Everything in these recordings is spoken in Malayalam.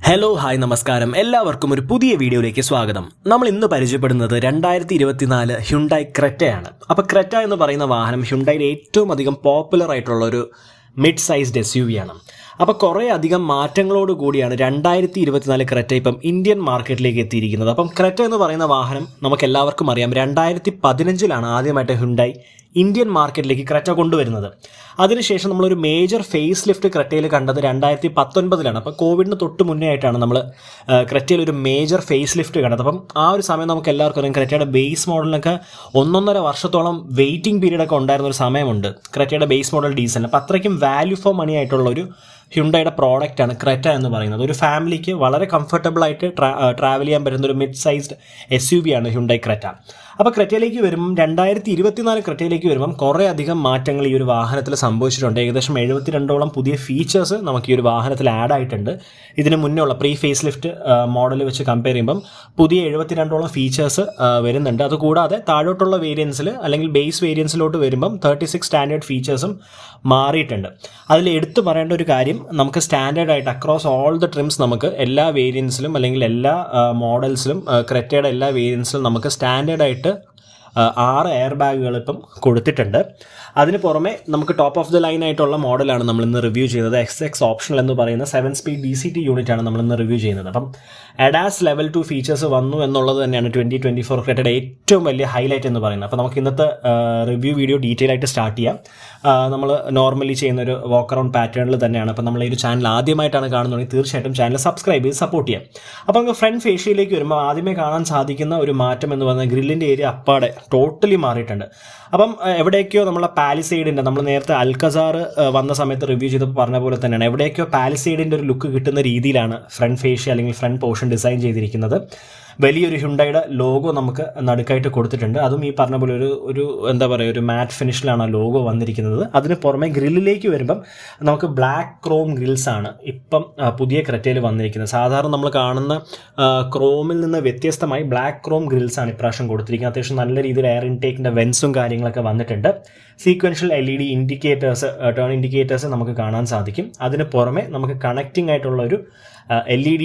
ഹലോ ഹായ് നമസ്കാരം, എല്ലാവർക്കും ഒരു പുതിയ വീഡിയോയിലേക്ക് സ്വാഗതം. നമ്മൾ ഇന്ന് പരിചയപ്പെടുന്നത് 2024 ഹ്യുണ്ടായി ക്രെറ്റയാണ്. അപ്പോൾ ക്രെറ്റ എന്ന് പറയുന്ന വാഹനം ഹ്യുണ്ടായിയുടെ ഏറ്റവും അധികം പോപ്പുലർ ആയിട്ടുള്ള ഒരു മിഡ് സൈസ്ഡ് SUV ആണ്. അപ്പോൾ കുറേ അധികം മാറ്റങ്ങളോട് കൂടിയാണ് 2024 ക്രെറ്റ ഇപ്പം ഇന്ത്യൻ മാർക്കറ്റിലേക്ക് എത്തിയിരിക്കുന്നത്. അപ്പം ക്രെറ്റ എന്ന് പറയുന്ന വാഹനം നമുക്ക് എല്ലാവർക്കും അറിയാം, 2015 ആദ്യമായിട്ട് ഹ്യുണ്ടായി ഇന്ത്യൻ മാർക്കറ്റിലേക്ക് ക്രെറ്റ കൊണ്ടുവരുന്നത്. അതിനുശേഷം നമ്മളൊരു മേജർ ഫേസ് ലിഫ്റ്റ് ക്രെറ്റയിൽ കണ്ടത് 2019. അപ്പോൾ കോവിഡിന് തൊട്ട് മുന്നേ ആയിട്ടാണ് നമ്മൾ ക്രെറ്റയിൽ ഒരു മേജർ ഫേസ് ലിഫ്റ്റ് കണ്ടത്. അപ്പം ആ ഒരു സമയം നമുക്ക് എല്ലാവർക്കും അറിയാം, ക്രെറ്റയുടെ ബേസ് മോഡലിനൊക്കെ 1.5 വർഷത്തോളം വെയിറ്റിംഗ് പീരീഡൊക്കെ ഉണ്ടായിരുന്ന ഒരു സമയമുണ്ട് ക്രെറ്റയുടെ ബേസ് മോഡൽ ഡീസലിന്. അപ്പോൾ അത്രയ്ക്കും വാല്യൂ ഫോർ മണി ആയിട്ടുള്ള ഒരു ഹ്യുണ്ടായിയുടെ പ്രോഡക്റ്റാണ് ക്രെറ്റ എന്ന് പറയുന്നത്. ഒരു ഫാമിലിക്ക് വളരെ കംഫർട്ടബിളായിട്ട് ട്രാവൽ ചെയ്യാൻ പറ്റുന്ന ഒരു മിഡ് സൈസ്ഡ് SUV ആണ് ഹ്യുണ്ടായി ക്രെറ്റ. അപ്പോൾ ക്രെറ്റയിലേക്ക് വരുമ്പം 2024 ക്രെറ്റയിലേക്ക് വരുമ്പം കുറേ അധികം മാറ്റങ്ങൾ ഈ ഒരു വാഹനത്തിൽ സംഭവിച്ചിട്ടുണ്ട്. ഏകദേശം 72ഓളം പുതിയ ഫീച്ചേഴ്സ് നമുക്ക് ഈ ഒരു വാഹനത്തിൽ ആഡ് ആയിട്ടുണ്ട്. ഇതിന് മുന്നേ ഉള്ള പ്രീ ഫേസ് ലിഫ്റ്റ് മോഡൽ വെച്ച് കമ്പയർ ചെയ്യുമ്പം പുതിയ 72ഓളം ഫീച്ചേഴ്സ് വരുന്നുണ്ട്. അതുകൂടാതെ താഴോട്ടുള്ള വേരിയൻസിൽ അല്ലെങ്കിൽ ബേസ് വേരിയൻസിലോട്ട് വരുമ്പം 36 സ്റ്റാൻഡേർഡ് ഫീച്ചേഴ്സും മാറിയിട്ടുണ്ട്. അതിൽ എടുത്തു പറയേണ്ട ഒരു കാര്യം, നമുക്ക് സ്റ്റാൻഡേർഡ് ആയിട്ട് അക്രോസ് ഓൾ ദ ട്രിംസ് നമുക്ക് എല്ലാ വേരിയൻസിലും അല്ലെങ്കിൽ എല്ലാ മോഡൽസിലും ക്രെറ്റയുടെ എല്ലാ വേരിയൻസിലും നമുക്ക് സ്റ്റാൻഡേർഡായിട്ട് 6 എയർ ബാഗുകൾ ഇപ്പം കൊടുത്തിട്ടുണ്ട്. അതിന് പുറമെ നമുക്ക് ടോപ്പ് ഓഫ് ദ ലൈൻ ആയിട്ടുള്ള മോഡലാണ് നമ്മളിന്ന് റിവ്യൂ ചെയ്യുന്നത്. XX ഓപ്ഷണൽ എന്ന് പറയുന്ന 7 സ്പീഡ് DCT യൂണിറ്റാണ് നമ്മളിന്ന് റിവ്യൂ ചെയ്യുന്നത്. അപ്പം ADAS ലെവൽ 2 ഫീച്ചേഴ്സ് വന്നു എന്നുള്ളത് തന്നെയാണ് 2024 ക്രെറ്റയുടെ ഏറ്റവും വലിയ ഹൈലൈറ്റ് എന്ന് പറയുന്നത്. അപ്പോൾ നമുക്ക് ഇന്നത്തെ റിവ്യൂ വീഡിയോ ഡീറ്റെയിൽ ആയിട്ട് സ്റ്റാർട്ട് ചെയ്യാം. നമ്മൾ നോർമലി ചെയ്യുന്ന ഒരു വാക്ക് അറൗണ്ട് പാറ്റേണിൽ തന്നെയാണ്. അപ്പോൾ നമ്മൾ ഈ ഒരു ചാനൽ ആദ്യമായിട്ടാണ് കാണുന്നതെങ്കിൽ തീർച്ചയായിട്ടും ചാനൽ സബ്സ്ക്രൈബ് ചെയ്ത് സപ്പോർട്ട് ചെയ്യാം. അപ്പോൾ നമുക്ക് ഫ്രണ്ട് ഫേഷ്യയിലേക്ക് വരുമ്പോൾ ആദ്യമേ കാണാൻ സാധിക്കുന്ന ഒരു മാറ്റം എന്ന് പറയുന്നത് ഗ്രില്ലിൻ്റെ ഏരിയ അപ്പാടെ ടോട്ടലി മാറിയിട്ടുണ്ട്. അപ്പം എവിടെയൊക്കെയോ നമ്മളെ പാലിസൈഡിൻ്റെ, നമ്മൾ നേരത്തെ അൽക്കസാർ വന്ന സമയത്ത് റിവ്യൂ ചെയ്തപ്പോൾ പറഞ്ഞ പോലെ തന്നെയാണ്, എവിടെയൊക്കെയോ പാലിസൈഡിൻ്റെ ഒരു ലുക്ക് കിട്ടുന്ന രീതിയിലാണ് ഫ്രണ്ട് ഫേഷ്യ അല്ലെങ്കിൽ ഫ്രണ്ട് പോർഷൻ ഡിസൈൻ ചെയ്തിരിക്കുന്നത്. വലിയൊരു ഹ്യുണ്ടായിയുടെ ലോഗോ നമുക്ക് നടുക്കായിട്ട് കൊടുത്തിട്ടുണ്ട്. അതും ഈ പറഞ്ഞ പോലെ ഒരു എന്താ പറയുക, ഒരു മാറ്റ് ഫിനിഷിലാണ് ആ ലോഗോ വന്നിരിക്കുന്നത്. അതിന് പുറമെ ഗ്രില്ലിലേക്ക് വരുമ്പം നമുക്ക് ബ്ലാക്ക് ക്രോം ഗ്രിൽസ് ആണ് ഇപ്പം പുതിയ ക്രെറ്റയിൽ വന്നിരിക്കുന്നത്. സാധാരണ നമ്മൾ കാണുന്ന ക്രോമിൽ നിന്ന് വ്യത്യസ്തമായി ബ്ലാക്ക് ക്രോം ഗ്രിൽസ് ആണ് ഇപ്രാവശ്യം കൊടുത്തിരിക്കുന്നത്. അത്യാവശ്യം നല്ല രീതിയിൽ എയർ ഇൻടേക്കിൻ്റെ വെൻസും കാര്യങ്ങളൊക്കെ വന്നിട്ടുണ്ട്. Sequential LED indicators, turn indicators നമുക്ക് കാണാൻ സാധിക്കും. അതിന് പുറമെ നമുക്ക് കണക്റ്റിംഗ് ആയിട്ടുള്ള ഒരു LED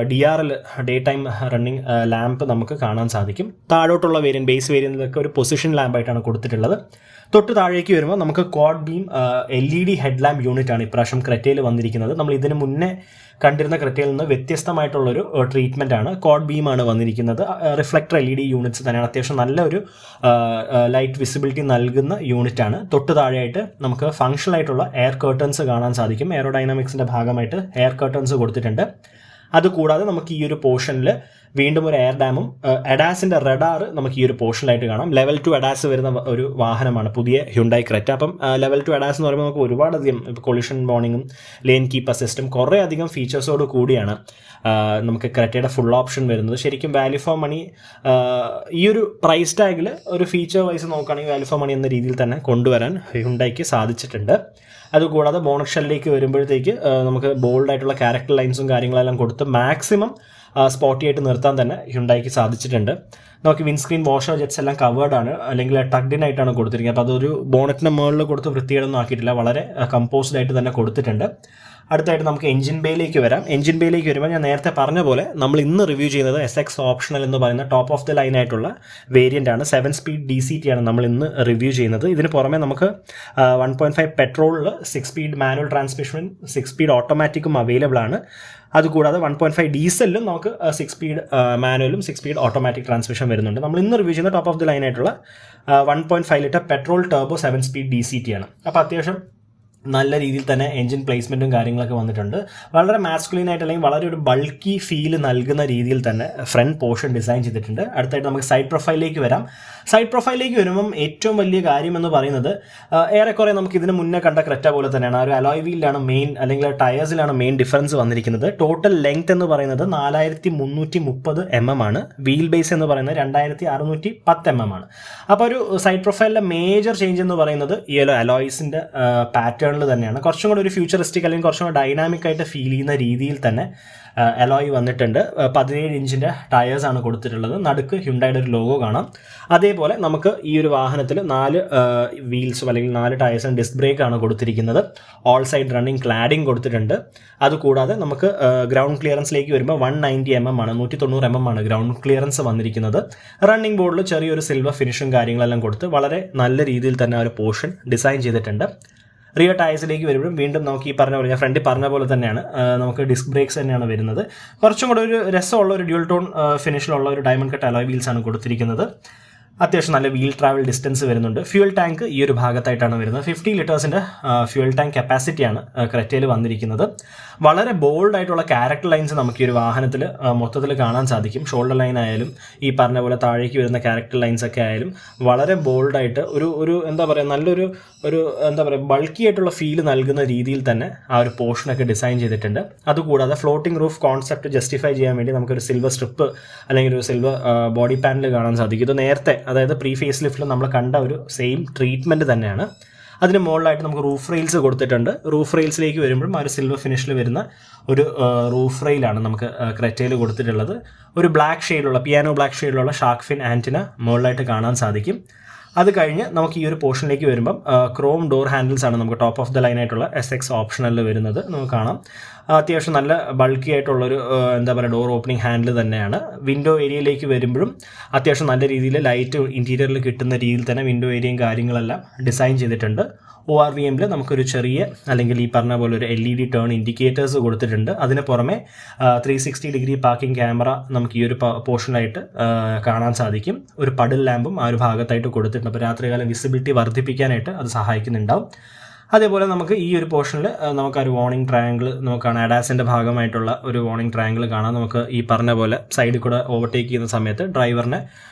DRL day time running lamp നമുക്ക് കാണാൻ സാധിക്കും. താഴോട്ടുള്ള വേരിയൻറ്റ്, ബേസ് വേരിയൻറ്റിലൊക്കെ ഒരു പൊസിഷൻ ലാമ്പായിട്ടാണ് കൊടുത്തിട്ടുള്ളത്. തൊട്ട് താഴേക്ക് വരുമ്പോൾ നമുക്ക് quad beam LED head lamp unit ആണ് ഇപ്രാവശ്യം ക്രെറ്റയിൽ വന്നിരിക്കുന്നത്. നമ്മൾ ഇതിന് മുന്നേ കണ്ടിരുന്ന ക്രെറ്റയിൽ നിന്ന് വ്യത്യസ്തമായിട്ടുള്ളൊരു ട്രീറ്റ്മെൻ്റ് ആണ്. ക്വാഡ് ബീമാണ് വന്നിരിക്കുന്നത്. റിഫ്ലക്ടർ LED യൂണിറ്റ്സ് തന്നെയാണ്. അത്യാവശ്യം നല്ലൊരു ലൈറ്റ് വിസിബിലിറ്റി നൽകുന്ന യൂണിറ്റാണ്. തൊട്ട് താഴെയായിട്ട് നമുക്ക് ഫങ്ഷണൽ ആയിട്ടുള്ള എയർ കർട്ടൻസ് കാണാൻ സാധിക്കും. എയറോഡൈനാമിക്സിൻ്റെ ഭാഗമായിട്ട് എയർ കർട്ടൻസ് കൊടുത്തിട്ടുണ്ട്. അതുകൂടാതെ നമുക്ക് ഈ ഒരു പോർഷനിൽ വീണ്ടും ഒരു എയർ ഡാമും ADASൻ്റെ റഡാർ നമുക്ക് ഈ ഒരു പോർഷനിലായിട്ട് കാണാം. ലെവൽ 2 ADAS വരുന്ന ഒരു വാഹനമാണ് പുതിയ ഹ്യുണ്ടായി ക്രെറ്റ. അപ്പം ലെവൽ 2 ADAS എന്ന് പറയുമ്പോൾ നമുക്ക് ഒരുപാടധികം കൊളിഷൻ വാർണിങ്ങും ലെയിൻ കീപ്പ് അസിസ്റ്റും കുറേ അധികം ഫീച്ചേഴ്സോട് കൂടിയാണ് നമുക്ക് ക്രെറ്റയുടെ ഫുൾ ഓപ്ഷൻ വരുന്നത്. ശരിക്കും വാല്യൂ ഫോർ മണി ഈ ഒരു പ്രൈസ് ടാഗിൽ ഒരു ഫീച്ചർ വൈസ് നോക്കുകയാണെങ്കിൽ വാല്യൂ ഫോർ മണി എന്ന രീതിയിൽ തന്നെ കൊണ്ടുവരാൻ ഹ്യുണ്ടായിക്ക് സാധിച്ചിട്ടുണ്ട്. അതുകൂടാതെ ബോണറ്റ് ഷെല്ലിലേക്ക് വരുമ്പോഴത്തേക്ക് നമുക്ക് ബോൾഡായിട്ടുള്ള ക്യാരക്ടർ ലൈൻസും കാര്യങ്ങളെല്ലാം കൊടുത്ത് മാക്സിമം സ്പോട്ടി ആയിട്ട് നിർത്താൻ തന്നെ ഹ്യുണ്ടായിക്ക് സാധിച്ചിട്ടുണ്ട്. നമുക്ക് വിൻസ്ക്രീൻ വാഷർ ജെറ്റ്സ് എല്ലാം കവേർഡ് ആണ്, അല്ലെങ്കിൽ ടഗ്ഡ് ഇൻ ആയിട്ടാണ് കൊടുത്തിരിക്കുന്നത്. അപ്പോൾ അതൊരു ബോണറ്റിൻ്റെ മുകളിൽ കൊടുത്ത് വൃത്തികേടൊന്നും ആക്കിയിട്ടില്ല, വളരെ കമ്പോസ്ഡ് ആയിട്ട് തന്നെ കൊടുത്തിട്ടുണ്ട്. അടുത്തായിട്ട് നമുക്ക് എഞ്ചിൻ ബേയിലേക്ക് വരാം. എഞ്ചിൻ ബേയിലേക്ക് വരുമ്പോൾ ഞാൻ നേരത്തെ പറഞ്ഞ പോലെ നമ്മൾ ഇന്ന് റിവ്യൂ ചെയ്യുന്നത് SX ഓപ്ഷണൽ എന്ന് പറയുന്ന ടോപ്പ് ഓഫ് ദ ലൈൻ ആയിട്ടുള്ള വേരിയൻ്റ് ആണ്. 7 സ്പീഡ് DCT ആണ് നമ്മൾ ഇന്ന് റിവ്യൂ ചെയ്യുന്നത്. ഇതിന് പുറമെ നമുക്ക് 1.5 പെട്രോളിൽ 6 സ്പീഡ് മാനുവൽ ട്രാൻസ്മിഷനും 6 സ്പീഡ് ഓട്ടോമാറ്റിക്കും അവൈലബിൾ ആണ്. അതുകൂടാതെ 1.5 ഡീസലിലും നമുക്ക് 6 സ്പീഡ് മാനുവലും 6 സ്പീഡ് ഓട്ടോമാറ്റിക് ട്രാൻസ്മിഷൻ വരുന്നുണ്ട്. നമ്മൾ ഇന്ന് റിവ്യൂ ചെയ്യുന്ന ടോപ്പ് ഓഫ് ദി ലൈൻ ആയിട്ടുള്ള 1.5 litre petrol turbo 7 speed DCT ആണ്. അപ്പോൾ അത്യാവശ്യം നല്ല രീതിയിൽ തന്നെ എഞ്ചിൻ പ്ലേസ്മെൻറ്റും കാര്യങ്ങളൊക്കെ വന്നിട്ടുണ്ട്. വളരെ മാസ്കുലിൻ ആയിട്ട് അല്ലെങ്കിൽ വളരെ ഒരു ബൾക്കി ഫീൽ നൽകുന്ന രീതിയിൽ തന്നെ ഫ്രണ്ട് പോർഷൻ ഡിസൈൻ ചെയ്തിട്ടുണ്ട്. അടുത്തായിട്ട് നമുക്ക് സൈഡ് പ്രൊഫൈലിലേക്ക് വരാം. സൈഡ് പ്രൊഫൈലിലേക്ക് വരുമ്പം ഏറ്റവും വലിയ കാര്യം എന്ന് പറയുന്നത് ഏറെക്കുറെ നമുക്ക് ഇതിന് മുന്നേ കണ്ട ക്രെറ്റ പോലെ തന്നെയാണ്. ആ ഒരു അലോയ് വീലിലാണ് മെയിൻ, അല്ലെങ്കിൽ ടയേഴ്സിലാണ് മെയിൻ ഡിഫറൻസ് വന്നിരിക്കുന്നത്. ടോട്ടൽ ലെങ്ത് എന്ന് പറയുന്നത് 4330 mm ആണ്. വീൽ ബേസ് എന്ന് പറയുന്നത് 2610 mm ആണ്. അപ്പോൾ ഒരു സൈഡ് പ്രൊഫൈലിലെ മേജർ ചേഞ്ച് എന്ന് പറയുന്നത് ഈ അലോയ്സിൻ്റെ പാറ്റേൺ പാറ്റേണിൽ തന്നെയാണ്. കുറച്ചും കൂടി ഒരു ഫ്യൂച്ചറിസ്റ്റിക് അല്ലെങ്കിൽ കുറച്ചും കൂടി ഡൈനാമിക് ആയിട്ട് ഫീൽ ചെയ്യുന്ന രീതിയിൽ തന്നെ അലോയ് വന്നിട്ടുണ്ട്. 17 ഇഞ്ചിൻ്റെ ടയേഴ്സാണ് കൊടുത്തിട്ടുള്ളത്. നടുക്ക് ഹ്യുണ്ടായുടെ ഒരു ലോഗോ കാണാം. അതേപോലെ നമുക്ക് ഈ ഒരു വാഹനത്തിൽ 4 വീൽസും അല്ലെങ്കിൽ 4 ടയേഴ്സും ഡിസ്ക് ബ്രേക്കാണ് കൊടുത്തിരിക്കുന്നത്. ഓൾ സൈഡ് റണ്ണിങ് ക്ലാഡിങ് കൊടുത്തിട്ടുണ്ട്. അതുകൂടാതെ നമുക്ക് ഗ്രൗണ്ട് ക്ലിയറൻസിലേക്ക് വരുമ്പോൾ 190 mm ആണ്, 190 mm ആണ് ഗ്രൗണ്ട് ക്ലിയറൻസ് വന്നിരിക്കുന്നത്. റണ്ണിങ് ബോർഡിൽ ചെറിയൊരു സിൽവർ ഫിനിഷും കാര്യങ്ങളെല്ലാം കൊടുത്ത് വളരെ നല്ല രീതിയിൽ തന്നെ ആ ഒരു പോർഷൻ ഡിസൈൻ ചെയ്തിട്ടുണ്ട്. റിയർ ടയേഴ്സിലേക്ക് വരുമ്പോഴും വീണ്ടും നമുക്ക് ഈ പറഞ്ഞ പോലെ ഞാൻ ഫ്രണ്ടിൽ പറഞ്ഞ പോലെ തന്നെയാണ് നമുക്ക് ഡിസ്ക് ബ്രേക്സ് തന്നെയാണ് വരുന്നത്. കുറച്ചും കൂടെ ഒരു രസമുള്ള ഒരു ഡ്യുവൽ ടോൺ ഫിനിഷിലുള്ള ഒരു ഡയമണ്ട് കട്ട് അലോയ് വീൽസ് ആണ് കൊടുത്തിരിക്കുന്നത്. അത്യാവശ്യം നല്ല വീൽ ട്രാവൽ ഡിസ്റ്റൻസ് വരുന്നുണ്ട്. ഫ്യൂൽ ടാങ്ക് ഈ ഒരു ഭാഗത്തായിട്ടാണ് വരുന്നത്. 50 ലിറ്റേഴ്സിൻ്റെ ഫ്യൂൽ ടാങ്ക് കപ്പാസിറ്റിയാണ് ക്രെറ്റയിൽ വന്നിരിക്കുന്നത്. വളരെ ബോൾഡ് ആയിട്ടുള്ള ക്യാരക്ടർ ലൈൻസ് നമുക്ക് ഈ ഒരു വാഹനത്തിൽ മൊത്തത്തിൽ കാണാൻ സാധിക്കും. ഷോൾഡർ ലൈൻ ആയാലും ഈ പറഞ്ഞ പോലെ താഴേക്ക് വരുന്ന ക്യാരക്ടർ ലൈൻസ് ഒക്കെ ആയാലും വളരെ ബോൾഡായിട്ട് ഒരു എന്താ പറയുക നല്ലൊരു എന്താ പറയുക ബൾക്കി ആയിട്ടുള്ള ഫീല് നൽകുന്ന രീതിയിൽ തന്നെ ആ ഒരു പോർഷനൊക്കെ ഡിസൈൻ ചെയ്തിട്ടുണ്ട്. അതുകൂടാതെ ഫ്ലോട്ടിംഗ് റൂഫ് കോൺസെപ്റ്റ് ജസ്റ്റിഫൈ ചെയ്യാൻ വേണ്ടി നമുക്കൊരു സിൽവർ സ്ട്രിപ്പ് അല്ലെങ്കിൽ ഒരു സിൽവർ ബോഡി പാനൽ കാണാൻ സാധിക്കും. ഇത് നേരത്തെ അതായത് പ്രീ ഫേസ് ലിഫ്റ്റിൽ നമ്മൾ കണ്ട ഒരു സെയിം ട്രീറ്റ്മെൻറ്റ് തന്നെയാണ്. അതിന് മുകളിലായിട്ട് നമുക്ക് റൂഫ് റെയിൽസ് കൊടുത്തിട്ടുണ്ട്. റൂഫ് റെയിൽസിലേക്ക് വരുമ്പോഴും ആ ഒരു സിൽവർ ഫിനിഷിൽ വരുന്ന ഒരു റൂഫ് റെയിലാണ് നമുക്ക് ക്രെറ്റയിൽ കൊടുത്തിട്ടുള്ളത്. ഒരു ബ്ലാക്ക് ഷെയ്ഡിലുള്ള പിയാനോ ബ്ലാക്ക് ഷെയ്ഡിലുള്ള ഷാർക്ക് ഫിൻ ആൻറ്റിന മുകളിലായിട്ട് കാണാൻ സാധിക്കും. അത് കഴിഞ്ഞ് നമുക്ക് ഈ ഒരു പോർഷനിലേക്ക് വരുമ്പം ക്രോം ഡോർ ഹാൻഡിൽസ് ആണ് നമുക്ക് ടോപ്പ് ഓഫ് ദ ലൈൻ ആയിട്ടുള്ള SX ഓപ്ഷനിൽ വരുന്നത്. നമുക്ക് കാണാം അത്യാവശ്യം നല്ല ബൾക്കി ആയിട്ടുള്ളൊരു എന്താ പറയുക ഡോർ ഓപ്പണിംഗ് ഹാൻഡിൽ തന്നെയാണ്. വിൻഡോ ഏരിയയിലേക്ക് വരുമ്പോഴും അത്യാവശ്യം നല്ല രീതിയിൽ ലൈറ്റ് ഇൻറ്റീരിയറിൽ കിട്ടുന്ന രീതിയിൽ തന്നെ വിൻഡോ ഏരിയയും കാര്യങ്ങളെല്ലാം ഡിസൈൻ ചെയ്തിട്ടുണ്ട്. ORVMൽ നമുക്കൊരു ചെറിയ അല്ലെങ്കിൽ ഈ പറഞ്ഞ പോലെ ഒരു LED ടേൺ ഇൻഡിക്കേറ്റേഴ്സ് കൊടുത്തിട്ടുണ്ട്. അതിന് പുറമെ 360 ഡിഗ്രി പാർക്കിംഗ് ക്യാമറ നമുക്ക് ഈ ഒരു പോർഷനായിട്ട് കാണാൻ സാധിക്കും. ഒരു പഡിൽ ലാമ്പും ആ ഒരു ഭാഗത്തായിട്ട് കൊടുത്തിട്ടുണ്ട്. അപ്പോൾ രാത്രികാലം വിസിബിലിറ്റി വർദ്ധിപ്പിക്കാനായിട്ട് അത് സഹായിക്കുന്നുണ്ടാവും. അതേപോലെ നമുക്ക് ഈ ഒരു പോർഷനിൽ നമുക്ക് ഒരു വാർണിംഗ് ട്രയാങ്കിൾ നമുക്ക് കാണാം. അഡാസിൻ്റെ ഭാഗമായിട്ടുള്ള ഒരു വാർണിംഗ് ട്രയാങ്കിൾ കാണാം. നമുക്ക് ഈ പറഞ്ഞ പോലെ സൈഡിൽ കൂടെ ഓവർടേക്ക് ചെയ്യുന്ന സമയത്ത് ഡ്രൈവറിനെ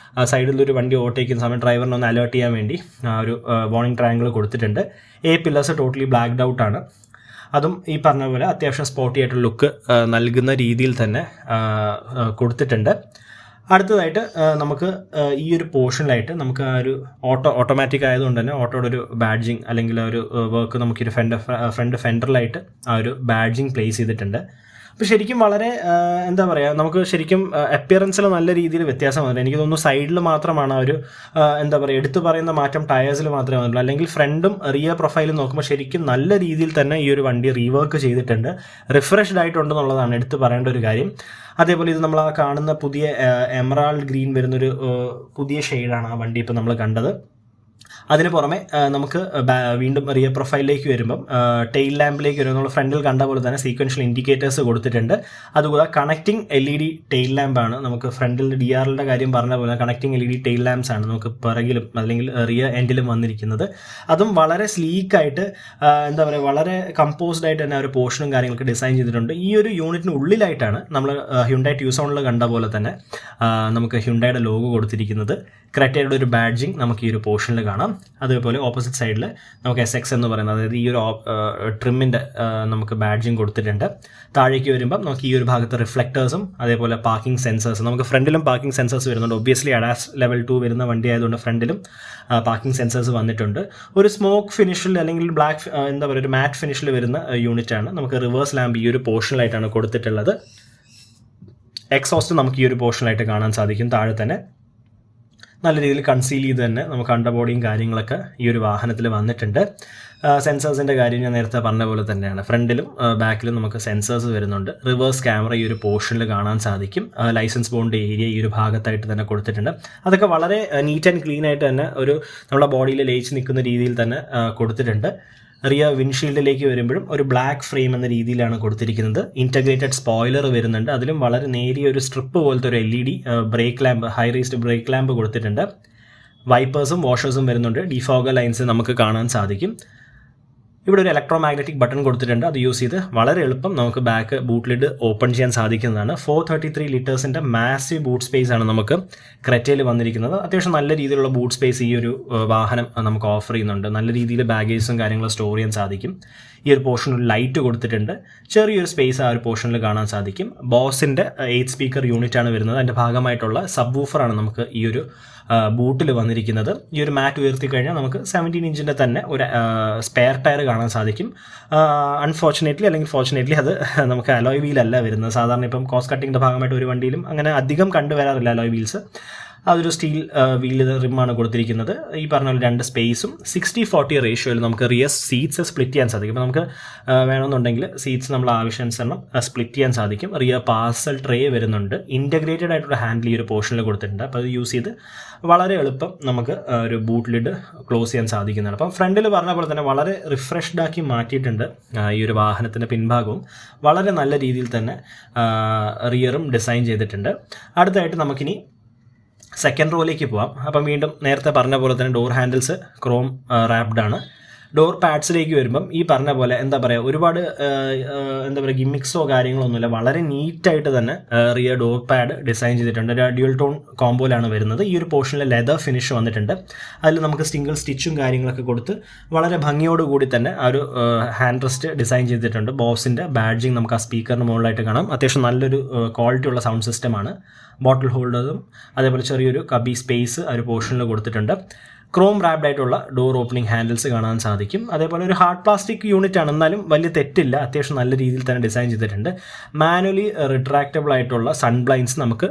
സൈഡിലൊരു വണ്ടി ഓവർടേക്ക് ചെയ്യുന്ന സമയത്ത് ഡ്രൈവറിനെ ഒന്ന് അലേർട്ട് ചെയ്യാൻ വേണ്ടി ഒരു വാർണിംഗ് ട്രയാങ്കിൾ കൊടുത്തിട്ടുണ്ട്. പില്ലേഴ്സ് ടോട്ടലി ബ്ലാക്ക്ഡ് ഔട്ടാണ്. അതും ഈ പറഞ്ഞ പോലെ അത്യാവശ്യം സ്പോർട്ടി ആയിട്ടുള്ള ലുക്ക് നൽകുന്ന രീതിയിൽ തന്നെ കൊടുത്തിട്ടുണ്ട്. അടുത്തതായിട്ട് നമുക്ക് ഈ ഒരു പോർഷനിലായിട്ട് നമുക്ക് ആ ഒരു ഓട്ടോമാറ്റിക് ആയതുകൊണ്ട് തന്നെ ഓട്ടോയുടെ ഒരു ബാഡ്ജിങ് അല്ലെങ്കിൽ ഒരു വർക്ക് നമുക്കൊരു ഫ്രണ്ട് ഫെൻഡറിലായിട്ട് ആ ഒരു ബാഡ്ജിങ് പ്ലേസ് ചെയ്തിട്ടുണ്ട്. അപ്പോൾ ശരിക്കും വളരെ എന്താ പറയുക നമുക്ക് ശരിക്കും അപ്പിയറൻസിൽ നല്ല രീതിയിൽ വ്യത്യാസം വന്നിട്ടുണ്ട്. എനിക്ക് തോന്നുന്നു സൈഡിൽ മാത്രമാണ് ഒരു എന്താ പറയുക എടുത്തു പറയുന്ന മാറ്റം ടയേഴ്സിൽ മാത്രമേ വന്നിട്ടുള്ളൂ. അല്ലെങ്കിൽ ഫ്രണ്ടും റിയർ പ്രൊഫൈലും നോക്കുമ്പോൾ ശരിക്കും നല്ല രീതിയിൽ തന്നെ ഈ ഒരു വണ്ടി റീവർക്ക് ചെയ്തിട്ടുണ്ട്, റിഫ്രഷ്ഡ് ആയിട്ടുണ്ടെന്നുള്ളതാണ് എടുത്തു പറയേണ്ട ഒരു കാര്യം. അതേപോലെ ഇത് നമ്മൾ ആ കാണുന്ന പുതിയ എമറാൾഡ് ഗ്രീൻ വരുന്നൊരു പുതിയ ഷെയ്ഡാണ് ആ വണ്ടി ഇപ്പോൾ നമ്മൾ കണ്ടത്. അതിന് പുറമെ നമുക്ക് വീണ്ടും റിയർ പ്രൊഫൈലിലേക്ക് വരുമ്പം ടെയിൽ ലാമ്പിലേക്ക് വരുമ്പോൾ നമ്മൾ ഫ്രണ്ടിൽ കണ്ട പോലെ തന്നെ സീക്വൻഷ്യൽ ഇൻഡിക്കേറ്റേഴ്സ് കൊടുത്തിട്ടുണ്ട്. അതുകൂടാതെ കണക്റ്റിംഗ് LED ടെയിൽ ലാമ്പാണ് നമുക്ക് ഫ്രണ്ടിൽ DRLൻ്റെ കാര്യം പറഞ്ഞ പോലെ കണക്റ്റിംഗ് LED ടെയിൽ ലാമ്പ്സ് ആണ് നമുക്ക് പിറകിലും അല്ലെങ്കിൽ റിയർ എൻഡിലും വന്നിരിക്കുന്നത്. അതും വളരെ സ്ലീക്കായിട്ട് എന്താ പറയുക വളരെ കമ്പോസ്ഡ് ആയിട്ട് തന്നെ ഒരു പോർഷനും കാര്യങ്ങളൊക്കെ ഡിസൈൻ ചെയ്തിട്ടുണ്ട്. ഈ ഒരു യൂണിറ്റിന് ഉള്ളിലായിട്ടാണ് നമ്മൾ ഹ്യുണ്ടായി ട്യൂസോണിൽ കണ്ട പോലെ തന്നെ നമുക്ക് ഹ്യുണ്ടായുടെ ലോഗോ കൊടുത്തിരിക്കുന്നത്. ക്രെറ്റയുടെ ഒരു ബാഡ്ജിങ് നമുക്ക് ഈ ഒരു പോർഷനിൽ കാണാം. അതേപോലെ ഓപ്പോസിറ്റ് സൈഡിൽ നമുക്ക് SX എന്ന് പറയുന്നത് അതായത് ഈ ഒരു ട്രിമ്മിൻ്റെ നമുക്ക് ബാഡ്ജിങ് കൊടുത്തിട്ടുണ്ട്. താഴേക്ക് വരുമ്പം നമുക്ക് ഈ ഒരു ഭാഗത്ത് റിഫ്ലക്റ്റേഴ്സും അതേപോലെ പാർക്കിംഗ് സെൻസേഴ്സും നമുക്ക് ഫ്രണ്ടിലും പാർക്കിംഗ് സെൻസേഴ്സ് വരുന്നുണ്ട്. ഒബ്വിയസ്ലി അഡാസ് ലെവൽ 2 വരുന്ന വണ്ടി ആയതുകൊണ്ട് ഫ്രണ്ടിലും പാർക്കിംഗ് സെൻസേഴ്സ് വന്നിട്ടുണ്ട്. ഒരു സ്മോക്ക് ഫിനിഷിൽ അല്ലെങ്കിൽ ബ്ലാക്ക് എന്താ പറയുക ഒരു മാറ്റ് ഫിനിഷിൽ വരുന്ന യൂണിറ്റാണ്. നമുക്ക് റിവേഴ്സ് ലാമ്പ് ഈ ഒരു പോർഷനിലായിട്ടാണ് കൊടുത്തിട്ടുള്ളത്. എക്സോസ്റ്റ് നമുക്ക് ഈ ഒരു പോർഷനിലായിട്ട് കാണാൻ സാധിക്കും. താഴെ തന്നെ നല്ല രീതിയിൽ കൺസീൽ ചെയ്ത് തന്നെ നമുക്ക് അണ്ടർബോഡിയും കാര്യങ്ങളൊക്കെ ഈ ഒരു വാഹനത്തിൽ വന്നിട്ടുണ്ട്. സെൻസേഴ്സിൻ്റെ കാര്യം ഞാൻ നേരത്തെ പറഞ്ഞ പോലെ തന്നെയാണ്. ഫ്രണ്ടിലും ബാക്കിലും നമുക്ക് സെൻസേഴ്സ് വരുന്നുണ്ട്. റിവേഴ്സ് ക്യാമറ ഈ ഒരു പോർഷനിൽ കാണാൻ സാധിക്കും. ലൈസൻസ് ബോണ്ട് ഏരിയ ഈ ഒരു ഭാഗത്തായിട്ട് തന്നെ കൊടുത്തിട്ടുണ്ട്. അതൊക്കെ വളരെ നീറ്റ് ആൻഡ് ക്ലീൻ ആയിട്ട് തന്നെ ഒരു നമ്മുടെ ബോഡിയിൽ ലയിച്ച് നിൽക്കുന്ന രീതിയിൽ തന്നെ കൊടുത്തിട്ടുണ്ട്. റിയർ വിൻഷീൽഡിലേക്ക് വരുമ്പോഴും ഒരു ബ്ലാക്ക് ഫ്രെയിം എന്ന രീതിയിലാണ് കൊടുത്തിരിക്കുന്നത്. ഇൻറ്റഗ്രേറ്റഡ് സ്പോയിലർ വരുന്നുണ്ട്. അതിലും വളരെ നേരിയ ഒരു സ്ട്രിപ്പ് പോലത്തെ ഒരു LED brake lamp high raised brake lamp കൊടുത്തിട്ടുണ്ട്. വൈപ്പേഴ്സും വാഷേഴ്സും വരുന്നുണ്ട്. ഡിഫോഗർ ലൈൻസ് നമുക്ക് കാണാൻ സാധിക്കും. ഇവിടെ ഒരു ഇലക്ട്രോ മാഗ്നറ്റിക് ബട്ടൺ കൊടുത്തിട്ടുണ്ട്. അത് യൂസ് ചെയ്ത് വളരെ എളുപ്പം നമുക്ക് ബാക്ക് ബൂട്ട് ലിഡ് ഓപ്പൺ ചെയ്യാൻ സാധിക്കുന്നതാണ്. 433 ലിറ്റേഴ്സിൻ്റെ മാസീവ് ബൂട്ട് സ്പേസ് ആണ് നമുക്ക് ക്രെറ്റയിൽ വന്നിരിക്കുന്നത്. അത്യാവശ്യം നല്ല രീതിയിലുള്ള ബൂട്ട് സ്പേസ് ഈ ഒരു വാഹനം നമുക്ക് ഓഫർ ചെയ്യുന്നുണ്ട്. നല്ല രീതിയിൽ ബാഗേജും കാര്യങ്ങളും സ്റ്റോർ ചെയ്യാൻ സാധിക്കും. ഈ ഒരു പോർഷനിൽ ലൈറ്റ് കൊടുത്തിട്ടുണ്ട്. ചെറിയൊരു സ്പേസ് ആ ഒരു പോർഷനിൽ കാണാൻ സാധിക്കും. ബോസിൻ്റെ 8 സ്പീക്കർ യൂണിറ്റ് ആണ് വരുന്നത്. അതിൻ്റെ ഭാഗമായിട്ടുള്ള സബ് വൂഫറാണ് നമുക്ക് ഈ ഒരു ബൂട്ടിൽ വന്നിരിക്കുന്നത്. ഈ ഒരു മാറ്റ് ഉയർത്തി കഴിഞ്ഞാൽ നമുക്ക് 17 ഇഞ്ചിൻ്റെ തന്നെ ഒരു സ്പെയർ ടയർ കാണാൻ സാധിക്കും. അൺഫോർച്ചുനേറ്റ്ലി അല്ലെങ്കിൽ ഫോർച്ചുനേറ്റ്ലി അത് നമുക്ക് അലോയ് വീലല്ല വരുന്നത്. സാധാരണ ഇപ്പം കോസ്റ്റ് കട്ടിങ്ങിൻ്റെ ഭാഗമായിട്ട് ഒരു വണ്ടിയിലും അങ്ങനെ അധികം കണ്ടുവരാറില്ല അലോയ് വീൽസ്. അതൊരു സ്റ്റീൽ വീല് റിമ്മാണ് കൊടുത്തിരിക്കുന്നത്. ഈ പറഞ്ഞ പോലെ 2 സ്പേസും 60-40 റേഷ്യോയിൽ നമുക്ക് റിയർ സീറ്റ്സ് സ്പ്ലിറ്റ് ചെയ്യാൻ സാധിക്കും. അപ്പോൾ നമുക്ക് വേണമെന്നുണ്ടെങ്കിൽ സീറ്റ്സ് നമ്മൾ ആവശ്യാനുസരണം സ്പ്ലിറ്റ് ചെയ്യാൻ സാധിക്കും. റിയർ പാർസൽ ട്രേ വരുന്നുണ്ട്. ഇൻറ്റഗ്രേറ്റഡ് ആയിട്ടുള്ള ഹാൻഡിൽ ഈ ഒരു പോർഷനിൽ കൊടുത്തിട്ടുണ്ട്. അപ്പോൾ അത് യൂസ് ചെയ്ത് വളരെ എളുപ്പം നമുക്ക് ഒരു ബൂട്ട് ലിഡ് ക്ലോസ് ചെയ്യാൻ സാധിക്കുന്നതാണ്. അപ്പം ഫ്രണ്ടിൽ പറഞ്ഞ പോലെ തന്നെ വളരെ റിഫ്രഷ്ഡ് ആക്കി മാറ്റിയിട്ടുണ്ട്. ഈ ഒരു വാഹനത്തിൻ്റെ പിൻഭാഗവും വളരെ നല്ല രീതിയിൽ തന്നെ റിയറും ഡിസൈൻ ചെയ്തിട്ടുണ്ട്. അടുത്തായിട്ട് നമുക്കിനി സെക്കൻഡ് റോയിലേക്ക് പോവാം. അപ്പം വീണ്ടും നേരത്തെ പറഞ്ഞ പോലെ തന്നെ ഡോർ ഹാൻഡിൽസ് ക്രോം റാപ്ഡ് ആണ്. ഡോർ പാഡ്സിലേക്ക് വരുമ്പം ഈ പറഞ്ഞ പോലെ എന്താ പറയുക, ഒരുപാട് ഗിമ്മിക്സോ കാര്യങ്ങളൊന്നുമില്ല. വളരെ നീറ്റായിട്ട് തന്നെ റിയർ ഡോർ പാഡ് ഡിസൈൻ ചെയ്തിട്ടുണ്ട്. ഒരു ഡ്യുവൽ ടോൺ കോമ്പോയിലാണ് വരുന്നത്. ഈ ഒരു പോർഷനിൽ ലെതർ ഫിനിഷ് വന്നിട്ടുണ്ട്. അതിൽ നമുക്ക് സിംഗിൾ സ്റ്റിച്ചും കാര്യങ്ങളൊക്കെ കൊടുത്ത് വളരെ ഭംഗിയോടുകൂടി തന്നെ ആ ഒരു ഹാൻഡ് റെസ്റ്റ് ഡിസൈൻ ചെയ്തിട്ടുണ്ട്. ബോസിൻ്റെ ബാഡ്ജിങ് നമുക്ക് ആ സ്പീക്കറിന് മുകളിലായിട്ട് കാണാം. അത്യാവശ്യം നല്ലൊരു ക്വാളിറ്റി ഉള്ള സൗണ്ട് സിസ്റ്റമാണ്. ബോട്ടിൽ ഹോൾഡറും അതേപോലെ ചെറിയൊരു കബി സ്പേസ് ആ ഒരു പോർഷനിൽ കൊടുത്തിട്ടുണ്ട്. ക്രോം റാപ്ഡ് ആയിട്ടുള്ള ഡോർ ഓപ്പണിംഗ് ഹാൻഡിൽസ് കാണാൻ സാധിക്കും. അതേപോലെ ഒരു ഹാർഡ് പ്ലാസ്റ്റിക് യൂണിറ്റ് ആണ്, എന്നാലും വലിയ തെറ്റില്ല. അത്യാവശ്യം നല്ല രീതിയിൽ തന്നെ ഡിസൈൻ ചെയ്തിട്ടുണ്ട്. മാനുവലി റിട്രാക്റ്റബിൾ ആയിട്ടുള്ള സൺ ബ്ലൈൻഡ്സ് നമുക്ക്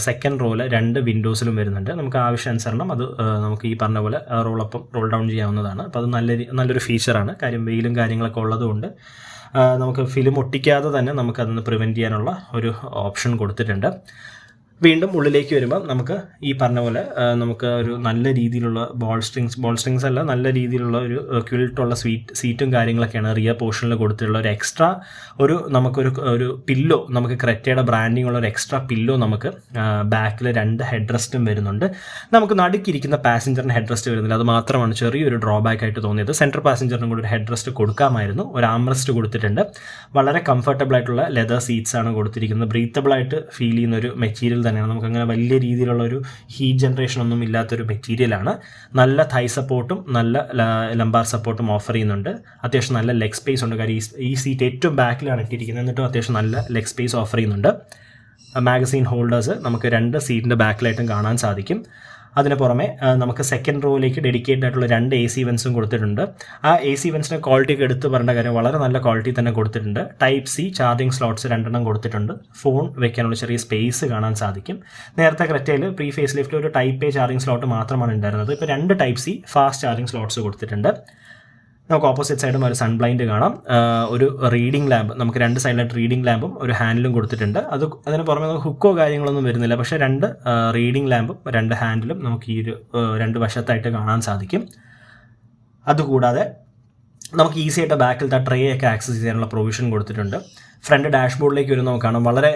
സെക്കൻഡ് റോയിൽ 2 വിൻഡോസിലും വരുന്നുണ്ട്. നമുക്ക് ആവശ്യാനുസരണം അത് നമുക്ക് ഈ പറഞ്ഞ പോലെ റോൾ ഡൗൺ ചെയ്യാവുന്നതാണ്. അപ്പോൾ അത് നല്ലൊരു ഫീച്ചറാണ്. കാര്യം വെയിലും കാര്യങ്ങളൊക്കെ ഉള്ളതുകൊണ്ട് നമുക്ക് ഫിലിം ഒട്ടിക്കാതെ തന്നെ നമുക്കതൊന്ന് പ്രിവെൻറ്റ് ചെയ്യാനുള്ള ഒരു ഓപ്ഷൻ കൊടുത്തിട്ടുണ്ട്. വീണ്ടും ഉള്ളിലേക്ക് വരുമ്പോൾ നമുക്ക് ഈ പറഞ്ഞ പോലെ നമുക്ക് ഒരു നല്ല രീതിയിലുള്ള ബോൾ സ്ട്രിങ്സ് അല്ല, നല്ല രീതിയിലുള്ള ഒരു ക്വിൽട്ടുള്ള സീറ്റും കാര്യങ്ങളൊക്കെയാണ് റിയർ പോർഷനിൽ കൊടുത്തിട്ടുള്ള. ഒരു എക്സ്ട്രാ നമുക്കൊരു പില്ലോ, നമുക്ക് ക്രെറ്റയുടെ ബ്രാൻഡിങ് ഉള്ള ഒരു എക്സ്ട്രാ പില്ലോ നമുക്ക് ബാക്കിൽ 2 ഹെഡ് റെസ്റ്റും വരുന്നുണ്ട്. നമുക്ക് നടുക്കിരിക്കുന്ന പാസഞ്ചറിന് ഹെഡ് റെസ്റ്റ് വരുന്നില്ല. അത് മാത്രമാണ് ചെറിയൊരു ഡ്രോബാക്ക് ആയിട്ട് തോന്നിയത്. സെൻട്രൽ പാസഞ്ചറിനും കൂടി ഒരു ഹെഡ് റെസ്റ്റ് കൊടുക്കാമായിരുന്നു. ഒരു ആം റെസ്റ്റ് കൊടുത്തിട്ടുണ്ട്. വളരെ കംഫർട്ടബിൾ ആയിട്ടുള്ള ലെതർ സീറ്റ്സ് ആണ് കൊടുത്തിരിക്കുന്നത്. ബ്രീത്തബിൾ ആയിട്ട് ഫീൽ ചെയ്യുന്ന ഒരു മെറ്റീരിയൽ തന്നെയാണ്. നമുക്കങ്ങനെ വലിയ രീതിയിലുള്ള ഒരു ഹീറ്റ് ജനറേഷൻ ഒന്നും ഇല്ലാത്തൊരു മെറ്റീരിയലാണ്. നല്ല തൈ സപ്പോർട്ടും നല്ല ലംബാർ സപ്പോർട്ടും ഓഫർ ചെയ്യുന്നുണ്ട്. അത്യാവശ്യം നല്ല ലെഗ് സ്പേസ് ഉണ്ട്. കാര്യം ഈ സീറ്റ് ഏറ്റവും ബാക്കിലാണ് ഇട്ടിരിക്കുന്നത്. എന്നിട്ടും അത്യാവശ്യം നല്ല ലെഗ് സ്പേസ് ഓഫർ ചെയ്യുന്നുണ്ട്. മാഗസീൻ ഹോൾഡേഴ്സ് നമുക്ക് 2 സീറ്റിൻ്റെ ബാക്കിലായിട്ടും കാണാൻ സാധിക്കും. അതിന് പുറമെ നമുക്ക് സെക്കൻഡ് റോയിലേക്ക് ഡെഡിക്കേറ്റഡ് ആയിട്ടുള്ള 2 AC വെൻസും കൊടുത്തിട്ടുണ്ട്. ആ AC വെൻസിൻ്റെ ക്വാളിറ്റിയൊക്കെ എടുത്ത് പറയേണ്ട കാര്യം, വളരെ നല്ല ക്വാളിറ്റി തന്നെ കൊടുത്തിട്ടുണ്ട്. ടൈപ്പ് C ചാർജിങ് സ്ലോട്ട്സ് 2 കൊടുത്തിട്ടുണ്ട്. ഫോൺ വെക്കാനുള്ള ചെറിയ സ്പേസ് കാണാൻ സാധിക്കും. നേരത്തെ ക്രെറ്റയിൽ പ്രീ ഫേസ് ലിഫ്റ്റ് ഒരു ടൈപ്പ് A ചാർജിങ് സ്ലോട്ട് മാത്രമാണ് ഉണ്ടായിരുന്നത്. ഇപ്പോൾ 2 type C fast charging slots കൊടുത്തിട്ടുണ്ട്. നമുക്ക് ഓപ്പോസിറ്റ് സൈഡും ഒരു സൺ ബ്ലൈൻഡ് കാണാം. ഒരു റീഡിംഗ് ലാമ്പ്, നമുക്ക് 2 സൈഡിലായിട്ട് റീഡിംഗ് ലാമ്പും ഒരു ഹാൻഡിലും കൊടുത്തിട്ടുണ്ട്. അതിന് പുറമെ നമുക്ക് ഹുക്കോ കാര്യങ്ങളൊന്നും വരുന്നില്ല. പക്ഷേ 2 റീഡിംഗ് ലാമ്പും 2 ഹാൻഡിലും നമുക്ക് ഈ ഒരു 2 വശത്തായിട്ട് കാണാൻ സാധിക്കും. അതുകൂടാതെ നമുക്ക് ഈസി ആയിട്ട് ബാക്കിലത്തെ ട്രേ ഒക്കെ ആക്സസ് ചെയ്യാനുള്ള പ്രൊവിഷൻ കൊടുത്തിട്ടുണ്ട്. ഫ്രണ്ട് ഡാഷ്ബോർഡിലേക്ക് വരുന്ന നമുക്ക് കാണാം. വളരെ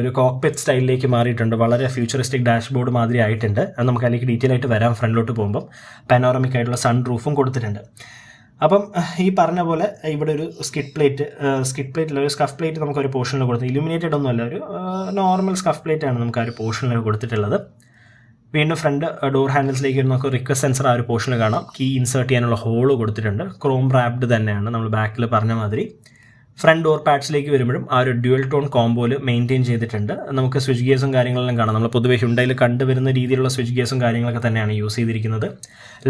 ഒരു കോക്പിറ്റ് സ്റ്റൈലിലേക്ക് മാറിയിട്ടുണ്ട്. വളരെ ഫ്യൂച്ചറിസ്റ്റിക് ഡാഷ്ബോർഡ് മാതിരി ആയിട്ടുണ്ട്. അത് നമുക്ക് അതിലേക്ക് ഡീറ്റെയിൽ ആയിട്ട് വരാം. ഫ്രണ്ടിലോട്ട് പോകുമ്പം പാനോറമിക് ആയിട്ടുള്ള സൺ റൂഫും കൊടുത്തിട്ടുണ്ട്. അപ്പം ഈ പറഞ്ഞ പോലെ ഇവിടെ ഒരു സ്കിഡ് പ്ലേറ്റിൽ ഒരു സ്കഫ് പ്ലേറ്റ് നമുക്കൊരു പോർഷനിൽ കൊടുത്ത്, ഇലുമിനേറ്റഡ് ഒന്നുമല്ല, ഒരു നോർമൽ സ്കഫ് പ്ലേറ്റ് ആണ് നമുക്ക് ആ ഒരു പോർഷനിൽ കൊടുത്തിട്ടുള്ളത്. വീണ്ടും ഫ്രണ്ട് ഡോർ ഹാൻഡിൽസിലേക്ക് നമുക്ക് റിക്വസ്റ്റ് സെൻസർ ആ ഒരു പോർഷനിൽ കാണാം. കീ ഇൻസേർട്ട് ചെയ്യാനുള്ള ഹോള് കൊടുത്തിട്ടുണ്ട്. ക്രോം റാപ്ഡ് തന്നെയാണ് നമ്മൾ ബാക്കിൽ പറഞ്ഞ മാതിരി. ഫ്രണ്ട് ഡോർ പാഡ്സിലേക്ക് വരുമ്പോഴും ആ ഒരു ഡ്യുവൽ ടോൺ കോമ്പോയിൽ മെയിൻറ്റെയിൻ ചെയ്തിട്ടുണ്ട്. നമുക്ക് സ്വിച്ച് ഗിയേഴ്സും കാര്യങ്ങളെല്ലാം കാണാം. നമ്മൾ പൊതുവെ ഹ്യുണ്ടായിൽ കണ്ടുവരുന്ന രീതിയിലുള്ള സ്വിച്ച് ഗിയേഴ്സും കാര്യങ്ങളൊക്കെ തന്നെയാണ് യൂസ് ചെയ്തിരിക്കുന്നത്.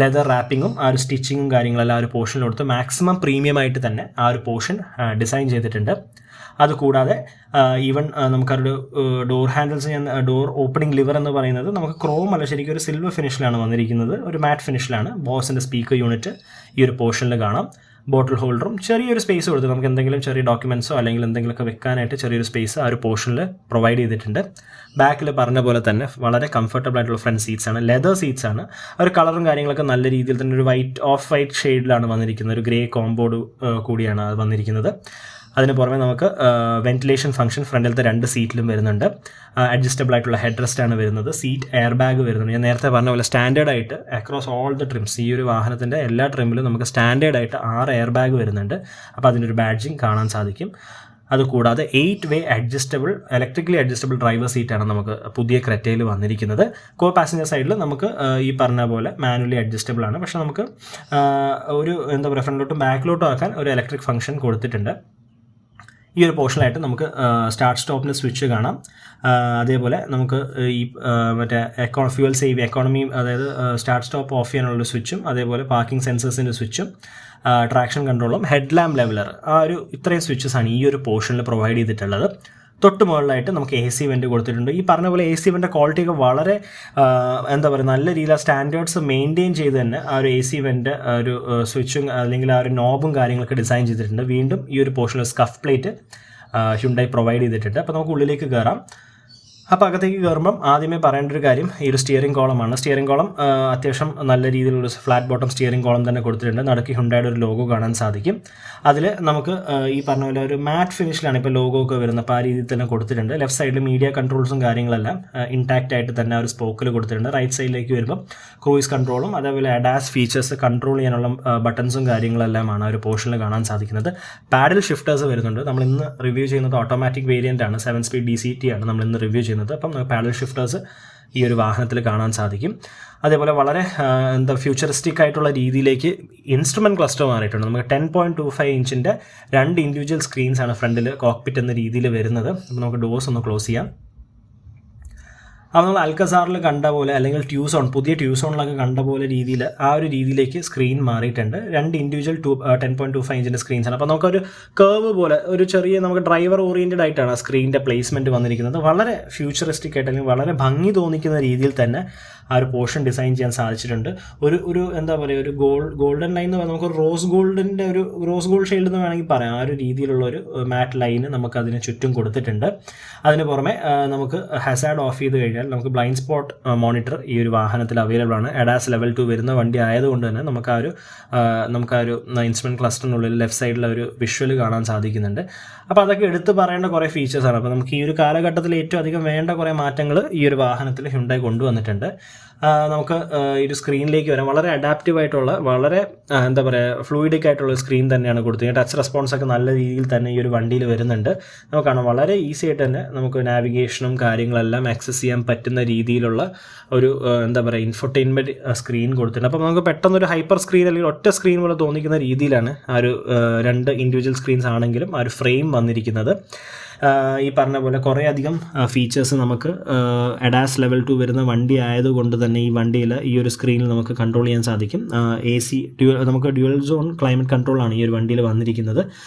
ലെതർ റാപ്പിങ്ങും ആ ഒരു സ്റ്റിച്ചിങ്ങും കാര്യങ്ങളെല്ലാം ആ ഒരു പോർഷനിൽ കൊടുത്ത് മാക്സിമം പ്രീമിയമായിട്ട് തന്നെ ആ ഒരു പോർഷൻ ഡിസൈൻ ചെയ്തിട്ടുണ്ട്. അതുകൂടാതെ ഈവൻ നമുക്കൊരു door handles, door opening liver എന്ന് പറയുന്നത് നമുക്ക് ക്രോം അല്ല, ശരിക്കും ഒരു സിൽവർ ഫിനിഷിലാണ് വന്നിരിക്കുന്നത്. ഒരു മാറ്റ് ഫിനിഷിലാണ്. ബോസിൻ്റെ സ്പീക്കർ യൂണിറ്റ് ഈ ഒരു പോർഷനിൽ കാണാം. ബോട്ടിൽ ഹോൾഡറും ചെറിയൊരു സ്പേസ് കൊടുത്ത് നമുക്ക് എന്തെങ്കിലും ചെറിയ ഡോക്യുമെൻറ്റ്സോ അല്ലെങ്കിൽ എന്തെങ്കിലുമൊക്കെ വെക്കാനായിട്ട് ചെറിയൊരു സ്പേസ് ആ ഒരു പോർഷനിൽ പ്രൊവൈഡ് ചെയ്തിട്ടുണ്ട്. ബാക്കിൽ പറഞ്ഞ പോലെ തന്നെ വളരെ കംഫർട്ടബിൾ ആയിട്ടുള്ള ഫ്രണ്ട് സീറ്റ്സ് ആണ്. ലെതർ സീറ്റ്സ് ആണ്. ഒരു കളറും കാര്യങ്ങളൊക്കെ നല്ല രീതിയിൽ തന്നെ ഒരു ഓഫ് വൈറ്റ് ഷെയ്ഡിലാണ് വന്നിരിക്കുന്നത്. ഒരു ഗ്രേ കോമ്പോഡ് കൂടിയാണ് അത് വന്നിരിക്കുന്നത്. അതിന് പുറമെ നമുക്ക് വെന്റിലേഷൻ ഫംഗ്ഷൻ ഫ്രണ്ടിലത്തെ 2 സീറ്റിലും വരുന്നുണ്ട്. അഡ്ജസ്റ്റബിൾ ആയിട്ടുള്ള ഹെഡ് റെസ്റ്റ് ആണ് വരുന്നത്. സീറ്റ് എയർ ബാഗ് വരുന്നുണ്ട്. ഞാൻ നേരത്തെ പറഞ്ഞ പോലെ സ്റ്റാൻഡേർഡ് ആയിട്ട് അക്രോസ് ഓൾ ദ ട്രിംസ്, ഈ ഒരു വാഹനത്തിൻ്റെ എല്ലാ ട്രിമ്മിലും നമുക്ക് സ്റ്റാൻഡേർഡ് ആയിട്ട് 6 എയർ ബാഗ് വരുന്നുണ്ട്. അപ്പോൾ അതിനൊരു ബാഡ്ജിങ് കാണാൻ സാധിക്കും. അതുകൂടാതെ 8-way ഇലക്ട്രിക്കലി അഡ്ജസ്റ്റബിൾ ഡ്രൈവർ സീറ്റാണ് നമുക്ക് പുതിയ ക്രെറ്റയിൽ വന്നിരിക്കുന്നത്. കോ പാസഞ്ചർ സൈഡിൽ നമുക്ക് ഈ പറഞ്ഞ പോലെ മാനുവലി അഡ്ജസ്റ്റബിൾ ആണ്. പക്ഷേ നമുക്ക് ഒരു ഫ്രണ്ടിലോട്ടും ബാക്കിലോട്ടും ആക്കാൻ ഒരു ഇലക്ട്രിക് ഫംഗ്ഷൻ കൊടുത്തിട്ടുണ്ട്. ഈ ഒരു പോർഷനായിട്ട് നമുക്ക് സ്റ്റാർട്ട് സ്റ്റോപ്പിന് സ്വിച്ച് കാണാം. അതേപോലെ നമുക്ക് ഈ മറ്റേ ഫ്യൂവൽ സേവ് എക്കോണമി, അതായത് സ്റ്റാർട്ട് സ്റ്റോപ്പ് ഓഫ് ചെയ്യാനുള്ള സ്വിച്ചും, അതേപോലെ പാർക്കിംഗ് സെൻസേഴ്സിൻ്റെ സ്വിച്ചും, ട്രാക്ഷൻ കൺട്രോളും, ഹെഡ് ലാമ്പ് ലെവലർ, ഇത്രയും സ്വിച്ചസ് ആണ് ഈ ഒരു പോർഷനിൽ പ്രൊവൈഡ് ചെയ്തിട്ടുള്ളത്. തൊട്ട് മുകളിലായിട്ട് നമുക്ക് AC വെൻ്റ് കൊടുത്തിട്ടുണ്ട്. ഈ പറഞ്ഞ പോലെ AC വെൻ്റെ ക്വാളിറ്റിയൊക്കെ വളരെ നല്ല രീതിയിൽ സ്റ്റാൻഡേർഡ്സ് മെയിൻറ്റെയിൻ ചെയ്ത് തന്നെ ആ ഒരു AC വെൻ്റെ ഒരു സ്വിച്ചും അല്ലെങ്കിൽ ആ ഒരു നോബും കാര്യങ്ങളൊക്കെ ഡിസൈൻ ചെയ്തിട്ടുണ്ട്. വീണ്ടും ഈ ഒരു പോർഷനിൽ സ്കഫ് പ്ലേറ്റ് ഹ്യുണ്ടായി പ്രൊവൈഡ് ചെയ്തിട്ടുണ്ട്. അപ്പോൾ നമുക്ക് ഉള്ളിലേക്ക് കയറാം. അപ്പോൾ അകത്തേക്ക് കയറുമ്പം ആദ്യമേ പറയേണ്ട ഒരു കാര്യം ഈ ഒരു സ്റ്റിയറിംഗ് കോളമാണ്. സ്റ്റിയറിംഗ് കോളം അത്യാവശ്യം നല്ല രീതിയിലുള്ള ഫ്ലാറ്റ് ബോട്ടം സ്റ്റിയറിംഗ് കോളം തന്നെ കൊടുത്തിട്ടുണ്ട്. നടുക്ക് ഹ്യുണ്ടായുടെ ഒരു ലോഗോ കാണാൻ സാധിക്കും. അതിൽ നമുക്ക് ഈ പറഞ്ഞ പോലെ ഒരു മാറ്റ് ഫിനിഷിലാണ് ഇപ്പോൾ ലോഗോ ഒക്കെ വരുന്നത്. അപ്പോൾ ആ രീതിയിൽ തന്നെ കൊടുത്തിട്ടുണ്ട്. ലെഫ്റ്റ് സൈഡിൽ മീഡിയ കൺട്രോൾസും കാര്യങ്ങളെല്ലാം ഇൻടാക്റ്റ് ആയിട്ട് തന്നെ ആ ഒരു സ്പോക്കിൽ കൊടുത്തിട്ടുണ്ട്. റൈറ്റ് സൈഡിലേക്ക് വരുമ്പോൾ ക്രൂയിസ് കൺട്രോളും അതേപോലെ അഡാസ് ഫീച്ചേഴ്സ് കൺട്രോൾ ചെയ്യാനുള്ള ബട്ടൺസും കാര്യങ്ങളെല്ലാമാണ് ആ ഒരു പോർഷനിൽ കാണാൻ സാധിക്കുന്നത്. പാഡൽ ഷിഫ്റ്റേഴ്സ് വരുന്നുണ്ട്. നമ്മൾ ഇന്ന് റിവ്യൂ ചെയ്യുന്നത് ഓട്ടോമാറ്റിക് വേരിയൻ്റ് ആണ്. 7-speed DCT ആണ് നമ്മൾ ഇന്ന് റിവ്യൂ ചെയ്യുന്നത്. അപ്പം പാഡൽ ഷിഫ്റ്റേഴ്സ് ഈ ഒരു വാഹനത്തിൽ കാണാൻ സാധിക്കും. അതേപോലെ വളരെ ഫ്യൂച്ചറിസ്റ്റിക് ആയിട്ടുള്ള രീതിയിലേക്ക് ഇൻസ്ട്രുമെൻറ്റ് ക്ലസ്റ്റർ മാറിയിട്ടുണ്ട്. നമുക്ക് 10.25 ഇഞ്ചിൻ്റെ 2 ഇൻഡിവിജ്വൽ സ്ക്രീൻസാണ് ഫ്രണ്ടിൽ കോക്പിറ്റ് എന്ന രീതിയിൽ വരുന്നത്. അപ്പോൾ നമുക്ക് ഡോർസ് ഒന്ന് ക്ലോസ് ചെയ്യാം. അപ്പോൾ നമ്മൾ അൽക്കസാറിൽ കണ്ട പോലെ അല്ലെങ്കിൽ പുതിയ ട്യൂസോണിലൊക്കെ കണ്ട പോലെ രീതിയിൽ ആ ഒരു രീതിയിലേക്ക് സ്ക്രീൻ മാറിയിട്ടുണ്ട്. 2 ഇൻഡിവിജ്വൽ 10.25 ഇഞ്ചിൻ്റെ സ്ക്രീൻസാണ്. അപ്പോൾ നമുക്കൊരു കേർവ് പോലെ ഒരു ചെറിയ നമുക്ക് ഡ്രൈവർ ഓറിയൻറ്റഡ് ആയിട്ടാണ് ആ സ്ക്രീനിൻ്റെ പ്ലേസ്മെൻറ്റ് വന്നിരിക്കുന്നത്. വളരെ ഫ്യൂച്ചറിസ്റ്റിക് ആയിട്ട് അല്ലെങ്കിൽ വളരെ ഭംഗി തോന്നിക്കുന്ന രീതിയിൽ തന്നെ ആ ഒരു പോർഷൻ ഡിസൈൻ ചെയ്യാൻ സാധിച്ചിട്ടുണ്ട്. ഒരു ഒരു ഗോൾഡൻ ലൈൻ എന്ന് പറഞ്ഞാൽ നമുക്ക് റോസ് ഗോൾഡ് ഷെയ്ഡ് എന്ന് വേണമെങ്കിൽ പറയാം. ആ ഒരു രീതിയിലുള്ള ഒരു മാറ്റ് ലൈന് നമുക്ക് അതിന് ചുറ്റും കൊടുത്തിട്ടുണ്ട്. അതിന് പുറമെ നമുക്ക് ഹസാർഡ് ഓഫ് ചെയ്ത് കഴിഞ്ഞാൽ നമുക്ക് ബ്ലൈൻഡ് സ്പോട്ട് മോണിറ്റർ ഈ ഒരു വാഹനത്തിൽ അവൈലബിൾ ആണ്. അഡാസ് ലെവൽ 2 വരുന്ന വണ്ടി ആയതുകൊണ്ട് തന്നെ നമുക്ക് ആ ഒരു ഇൻസ്ട്രുമെൻറ്റ് ക്ലസ്റ്ററിനുള്ളിൽ ലെഫ്റ്റ് സൈഡിലെ ഒരു വിഷ്വൽ കാണാൻ സാധിക്കുന്നുണ്ട്. അപ്പോൾ അതൊക്കെ എടുത്ത് പറയേണ്ട കുറേ ഫീച്ചേഴ്സാണ്. അപ്പോൾ നമുക്ക് ഈ ഒരു കാലഘട്ടത്തിൽ ഏറ്റവും അധികം വേണ്ട കുറേ മാറ്റങ്ങൾ ഈ ഒരു വാഹനത്തിൽ ഹ്യുണ്ടായി കൊണ്ടുവന്നിട്ടുണ്ട്. നമുക്ക് ഈ ഒരു സ്ക്രീനിലേക്ക് വരാം. വളരെ അഡാപ്റ്റീവ് ആയിട്ടുള്ള വളരെ ഫ്ലൂയിഡിക് ആയിട്ടുള്ള സ്ക്രീൻ തന്നെയാണ് കൊടുത്തിരിക്കുന്നത്. ടച്ച് റെസ്പോൺസ് ഒക്കെ നല്ല രീതിയിൽ തന്നെ ഈ ഒരു വണ്ടിയിൽ വരുന്നുണ്ട്. നമുക്ക് കാണാം വളരെ ഈസി ആയിട്ട് തന്നെ നമുക്ക് നാവിഗേഷനും കാര്യങ്ങളെല്ലാം ആക്സസ് ചെയ്യാൻ പറ്റുന്ന രീതിയിലുള്ള ഒരു ഇൻഫോർടൈൻമെൻറ്റ് സ്ക്രീൻ കൊടുത്തിട്ടുണ്ട്. അപ്പോൾ നമുക്ക് പെട്ടെന്നൊരു ഹൈപ്പർ സ്ക്രീൻ അല്ലെങ്കിൽ ഒറ്റ സ്ക്രീൻ പോലെ തോന്നിക്കുന്ന രീതിയിലാണ് ആ ഒരു 2 ഇൻഡിവിജ്വൽ സ്ക്രീൻസ് ആണെങ്കിലും ആ ഒരു ഫ്രെയിം വന്നിരിക്കുന്നത്. ഈ പറഞ്ഞ പോലെ കുറേ അധികം ഫീച്ചേഴ്സ് നമുക്ക് അഡാസ് ലെവൽ 2 വരുന്ന വണ്ടി ആയതുകൊണ്ട് തന്നെ ഈ വണ്ടിയിൽ ഈ ഒരു സ്ക്രീനിൽ നമുക്ക് കൺട്രോൾ ചെയ്യാൻ സാധിക്കും. AC നമുക്ക് ഡ്യുവൽ സോൺ ക്ലൈമറ്റ് കൺട്രോളാണ് ഈ ഒരു വണ്ടിയിൽ വന്നിരിക്കുന്നത്.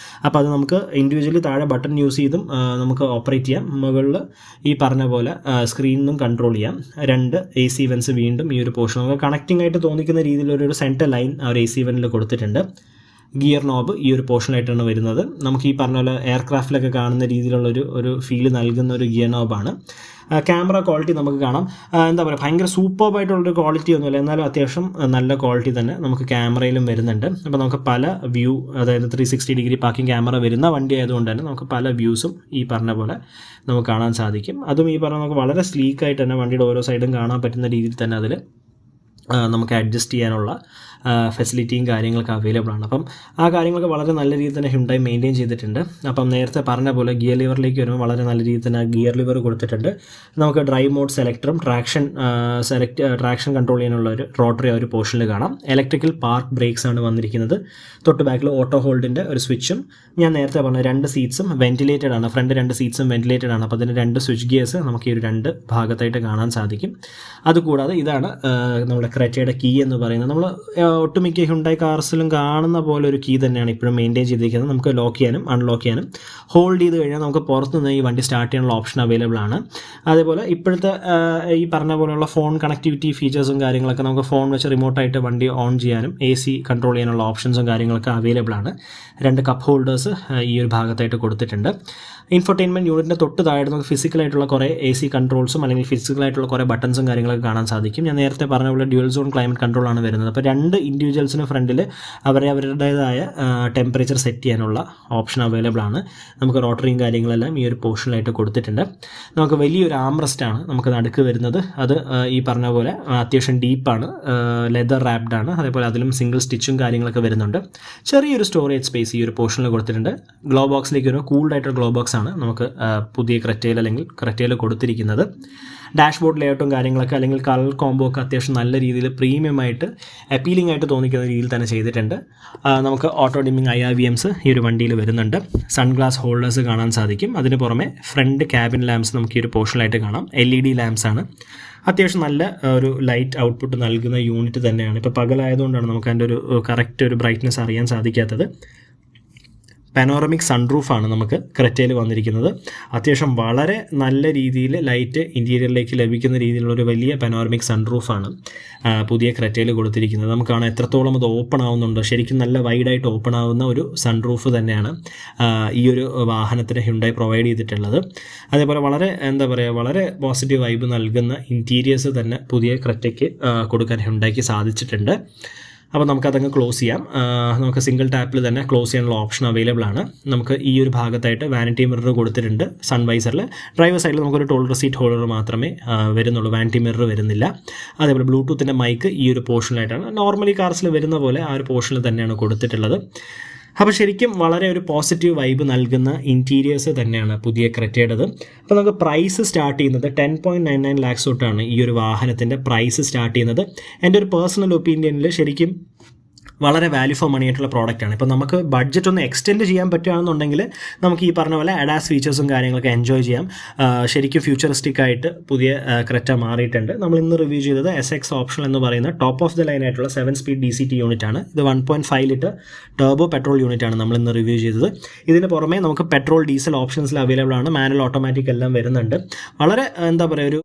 അപ്പോൾ അത് നമുക്ക് ഇൻഡിവിജ്വലി താഴെ ബട്ടൺ യൂസ് ചെയ്തും നമുക്ക് ഓപ്പറേറ്റ് ചെയ്യാം. മുകളിൽ ഈ പറഞ്ഞ പോലെ സ്ക്രീനിലും കൺട്രോൾ ചെയ്യാം. 2 AC വെൻസ് വീണ്ടും ഈ ഒരു പോർഷൻ നമുക്ക് കണക്റ്റിംഗ് ആയിട്ട് തോന്നിക്കുന്ന രീതിയിലൊരു സെൻറ്റർ ലൈൻ ആ ഒരു AC വെനിൽ കൊടുത്തിട്ടുണ്ട്. ഗിയർ നോബ് ഈ ഒരു പോർഷനായിട്ടാണ് വരുന്നത്. നമുക്ക് ഈ പറഞ്ഞ പോലെ എയർക്രാഫ്റ്റിലൊക്കെ കാണുന്ന രീതിയിലുള്ളൊരു ഫീൽ നൽകുന്ന ഒരു ഗിയർ നോബാണ്. ക്യാമറ ക്വാളിറ്റി നമുക്ക് കാണാം. ഭയങ്കര സൂപ്പർബായിട്ടുള്ളൊരു ക്വാളിറ്റി ഒന്നുമില്ല, എന്നാലും അത്യാവശ്യം നല്ല ക്വാളിറ്റി തന്നെ നമുക്ക് ക്യാമറയിലും വരുന്നുണ്ട്. അപ്പോൾ നമുക്ക് പല വ്യൂ, അതായത് 360 ഡിഗ്രി പാർക്കിംഗ് ക്യാമറ വരുന്ന വണ്ടി ആയതുകൊണ്ട് തന്നെ നമുക്ക് പല വ്യൂസും ഈ പറഞ്ഞ പോലെ നമുക്ക് കാണാൻ സാധിക്കും. അതും ഈ പറഞ്ഞ നമുക്ക് വളരെ സ്ലീക്കായിട്ട് തന്നെ വണ്ടിയുടെ ഓരോ സൈഡും കാണാൻ പറ്റുന്ന രീതിയിൽ തന്നെ അതിൽ നമുക്ക് അഡ്ജസ്റ്റ് ചെയ്യാനുള്ള ഫെസിലിറ്റിയും കാര്യങ്ങളൊക്കെ അവൈലബിൾ ആണ്. അപ്പം ആ കാര്യങ്ങളൊക്കെ വളരെ നല്ല രീതിയിൽ തന്നെ ഹ്യുണ്ടായി മെയിൻറ്റെയിൻ ചെയ്തിട്ടുണ്ട്. അപ്പം നേരത്തെ പറഞ്ഞ പോലെ ഗിയർ ലിവറിലേക്ക് വരുമ്പോൾ വളരെ നല്ല രീതിയിൽ തന്നെ ഗിയർ ലിവർ കൊടുത്തിട്ടുണ്ട്. നമുക്ക് ഡ്രൈവ് മോഡ് സെലക്ടറും ട്രാക്ഷൻ കൺട്രോൾ ചെയ്യാനുള്ള ഒരു റോട്ടറി ആ ഒരു പോർഷനിൽ കാണാം. ഇലക്ട്രിക്കൽ പാർക്ക് ബ്രേക്സ് ആണ് വന്നിരിക്കുന്നത്. തൊട്ട് ബാക്കിൽ ഓട്ടോ ഹോൾഡിൻ്റെ ഒരു സ്വിച്ചും, ഞാൻ നേരത്തെ പറഞ്ഞ 2 സീറ്റ്സും വെന്റിലേറ്റഡ് ആണ്. ഫ്രണ്ട് 2 സീറ്റ്സും വെന്റിലേറ്റഡ് ആണ്. അപ്പോൾ അതിന് 2 സ്വിച്ച് ഗിയേഴ്സ് നമുക്ക് ഈ ഒരു 2 ഭാഗത്തായിട്ട് കാണാൻ സാധിക്കും. അതുകൂടാതെ ഇതാണ് നമ്മുടെ ക്രെറ്റയുടെ കീ എന്ന് പറയുന്നത്. നമ്മൾ ഒട്ടുമിക്ക ഹ്യുണ്ടായി കാർസിലും കാണുന്ന പോലെ ഒരു കീ തന്നെയാണ് ഇപ്പോഴും മെയിൻറ്റെയിൻ ചെയ്തിരിക്കുന്നത്. നമുക്ക് ലോക്ക് ചെയ്യാനും അൺലോക്ക് ചെയ്യാനും ഹോൾഡ് ചെയ്ത് കഴിഞ്ഞാൽ നമുക്ക് പുറത്തുനിന്ന് ഈ വണ്ടി സ്റ്റാർട്ട് ചെയ്യാനുള്ള ഓപ്ഷൻ അവൈലബിൾ ആണ്. അതേപോലെ ഇപ്പോഴത്തെ ഈ പറഞ്ഞ പോലെയുള്ള ഫോൺ കണക്ടിവിറ്റി ഫീച്ചേഴ്സും കാര്യങ്ങളൊക്കെ നമുക്ക് ഫോൺ വെച്ച് റിമോട്ടായിട്ട് വണ്ടി ഓൺ ചെയ്യാനും AC കൺട്രോൾ ചെയ്യാനുള്ള ഓപ്ഷൻസും കാര്യങ്ങളൊക്കെ അവൈലബിൾ ആണ്. 2 കപ്പ് ഹോൾഡേഴ്സ് ഈ ഒരു ഭാഗത്തായിട്ട് കൊടുത്തിട്ടുണ്ട്. ഇൻഫർടൈൻമെൻറ്റ് യൂണിറ്റിൻ്റെ തൊട്ട് താഴെ നമുക്ക് ഫിസിക്കലായിട്ടുള്ള കുറേ AC കൺട്രോൾസും അല്ലെങ്കിൽ ഫിസിക്കലായിട്ടുള്ള കുറേ ബട്ടൺസും കാര്യങ്ങളൊക്കെ കാണാൻ സാധിക്കും. ഞാൻ നേരത്തെ പറഞ്ഞ പോലെ ഡ്യുവൽ സോൺ ക്ലൈമറ്റ് കൺട്രോളാണ് വരുന്നത്. അപ്പോൾ 2 ഇൻഡിവിജ്വൽസിന് ഫ്രണ്ടിൽ അവരുടേതായ ടെമ്പറേച്ചർ സെറ്റ് ചെയ്യാനുള്ള ഓപ്ഷൻ അവൈലബിൾ ആണ്. നമുക്ക് റോട്ടറിയും കാര്യങ്ങളെല്ലാം ഈ ഒരു പോർഷനിലായിട്ട് കൊടുത്തിട്ടുണ്ട്. നമുക്ക് വലിയൊരു ആംറെസ്റ്റാണ് നമുക്ക് നടുക്ക് വരുന്നത്. അത് ഈ പറഞ്ഞ പോലെ അത്യാവശ്യം ഡീപ്പാണ്, ലെതർ റാപ്ഡ് ആണ്. അതേപോലെ അതിലും സിംഗിൾ സ്റ്റിച്ചും കാര്യങ്ങളൊക്കെ വരുന്നുണ്ട്. ചെറിയൊരു സ്റ്റോറേജ് സ്പേസ് ഈ ഒരു പോർഷനിൽ കൊടുത്തിട്ടുണ്ട്. ഗ്ലോ ബോക്സിലേക്ക് ഒരു കൂൾഡ് ആയിട്ടുള്ള ഗ്ലോ ബോക്സ് ആണ് നമുക്ക് പുതിയ ക്രെറ്റയിൽ കൊടുത്തിരിക്കുന്നത്. ഡാഷ്ബോർഡ് ലേഔട്ടും കാര്യങ്ങളൊക്കെ അല്ലെങ്കിൽ കളർ കോംബോ ഒക്കെ അത്യാവശ്യം നല്ല രീതിയിൽ പ്രീമിയം ആയിട്ട് അപ്പീലിംഗ് ആയിട്ട് തോന്നിക്കുന്ന രീതിയിൽ തന്നെ ചെയ്തിട്ടുണ്ട്. നമുക്ക് ഓട്ടോ ഡിമ്മിങ് IRVMs ഈ ഒരു വണ്ടിയിൽ വരുന്നുണ്ട്. സൺഗ്ലാസ് ഹോൾഡേഴ്സ് കാണാൻ സാധിക്കും. അതിന് പുറമെ ഫ്രണ്ട് ക്യാബിൻ ലാംപ്സ് നമുക്ക് ഈ ഒരു പോർഷനിലായിട്ട് കാണാം. LED ലാംപ്സ് ആണ്. അത്യാവശ്യം നല്ല ഒരു ലൈറ്റ് ഔട്ട്പുട്ട് നൽകുന്ന യൂണിറ്റ് തന്നെയാണ്. ഇപ്പോൾ പകലായതുകൊണ്ടാണ് നമുക്ക് അതിൻ്റെ ഒരു കറക്റ്റ് ഒരു ബ്രൈറ്റ്നസ് അറിയാൻ സാധിക്കാത്തത്. പാനോറമിക് സൺറൂഫാണ് നമുക്ക് ക്രെറ്റയിൽ വന്നിരിക്കുന്നത്. അത്യാവശ്യം വളരെ നല്ല രീതിയിൽ ലൈറ്റ് ഇൻറ്റീരിയറിലേക്ക് ലഭിക്കുന്ന രീതിയിലുള്ള ഒരു വലിയ പാനോറമിക് സൺറൂഫാണ് പുതിയ ക്രെറ്റയിൽ കൊടുത്തിരിക്കുന്നത്. നമുക്ക് കാണാം എത്രത്തോളം അത് ഓപ്പൺ ആവുന്നുണ്ട്. ശരിക്കും നല്ല വൈഡായിട്ട് ഓപ്പൺ ആവുന്ന ഒരു സൺറൂഫ് തന്നെയാണ് ഈ ഒരു വാഹനത്തിന് ഹ്യുണ്ടായി പ്രൊവൈഡ് ചെയ്തിട്ടുള്ളത്. അതേപോലെ വളരെ പോസിറ്റീവ് വൈബ് നൽകുന്ന ഇൻറ്റീരിയേഴ്സ് തന്നെ പുതിയ ക്രെറ്റയ്ക്ക് കൊടുക്കാൻ ഹ്യുണ്ടായിക്ക് സാധിച്ചിട്ടുണ്ട്. അപ്പോൾ നമുക്കതങ്ങ് ക്ലോസ് ചെയ്യാം. നമുക്ക് സിംഗിൾ ടാപ്പിൽ തന്നെ ക്ലോസ് ചെയ്യാനുള്ള ഓപ്ഷൻ അവൈലബിൾ ആണ്. നമുക്ക് ഈ ഒരു ഭാഗത്തായിട്ട് വാനിറ്റി മിറർ കൊടുത്തിട്ടുണ്ട്. സൺവൈസറിൽ ഡ്രൈവർ സൈഡിൽ നമുക്കൊരു ടോൾ റെസീറ്റ് ഹോൾഡർ മാത്രമേ വരുന്നുള്ളൂ. വാനിറ്റി മിറർ വരുന്നില്ല. അതേപോലെ ബ്ലൂടൂത്തിൻ്റെ മൈക്ക് ഈ ഒരു പോർഷനിലായിട്ടാണ് നോർമലി കാർസിൽ വരുന്ന പോലെ ആ ഒരു പോർഷനിൽ തന്നെയാണ് കൊടുത്തിട്ടുള്ളത്. അപ്പോൾ ശരിക്കും വളരെ ഒരു പോസിറ്റീവ് വൈബ് നൽകുന്ന ഇൻറ്റീരിയേഴ്സ് തന്നെയാണ് പുതിയ ക്രെറ്റയുടേത്. അപ്പോൾ നമുക്ക് പ്രൈസ് സ്റ്റാർട്ട് ചെയ്യുന്നത് 10.99 lakhs തൊട്ടാണ് ഈ ഒരു വാഹനത്തിൻ്റെ പ്രൈസ് സ്റ്റാർട്ട് ചെയ്യുന്നത്. എൻ്റെ ഒരു പേഴ്സണൽ ഒപ്പീനിയനിൽ ശരിക്കും വളരെ വാല്യൂ ഫോർ മണി ആയിട്ടുള്ള പ്രോഡക്റ്റാണ്. ഇപ്പോൾ നമുക്ക് ബഡ്ജറ്റ് ഒന്ന് എക്സ്റ്റെൻഡ് ചെയ്യാൻ പറ്റുകയാണെന്നുണ്ടെങ്കിൽ നമുക്ക് ഈ പറഞ്ഞ പോലെ അഡാസ് ഫീച്ചേഴ്സും കാര്യങ്ങളൊക്കെ എൻജോയ് ചെയ്യാം. ശരിക്കും ഫ്യൂച്ചറിസ്റ്റിക് ആയിട്ട് പുതിയ ക്രെറ്റ മാറിയിട്ടുണ്ട്. നമ്മൾ ഇന്ന് റിവ്യൂ ചെയ്തത് SX ഓപ്ഷൻ എന്ന് പറയുന്ന ടോപ്പ് ഓഫ് ദ ലൈൻ ആയിട്ടുള്ള 7 സ്പീഡ് DCT യൂണിറ്റ് ആണ്. ഇത് 1.5 ലിറ്റർ ടർബോ പെട്രോൾ യൂണിറ്റ് ആണ് നമ്മൾ ഇന്ന് റിവ്യൂ ചെയ്തത്. ഇതിന് പുറമെ നമുക്ക് പെട്രോൾ ഡീസൽ ഓപ്ഷൻസിൽ അവൈലബിൾ ആണ്. മാനുവൽ ഓട്ടോമാറ്റിക് എല്ലാം വരുന്നുണ്ട്. വളരെ ഒരു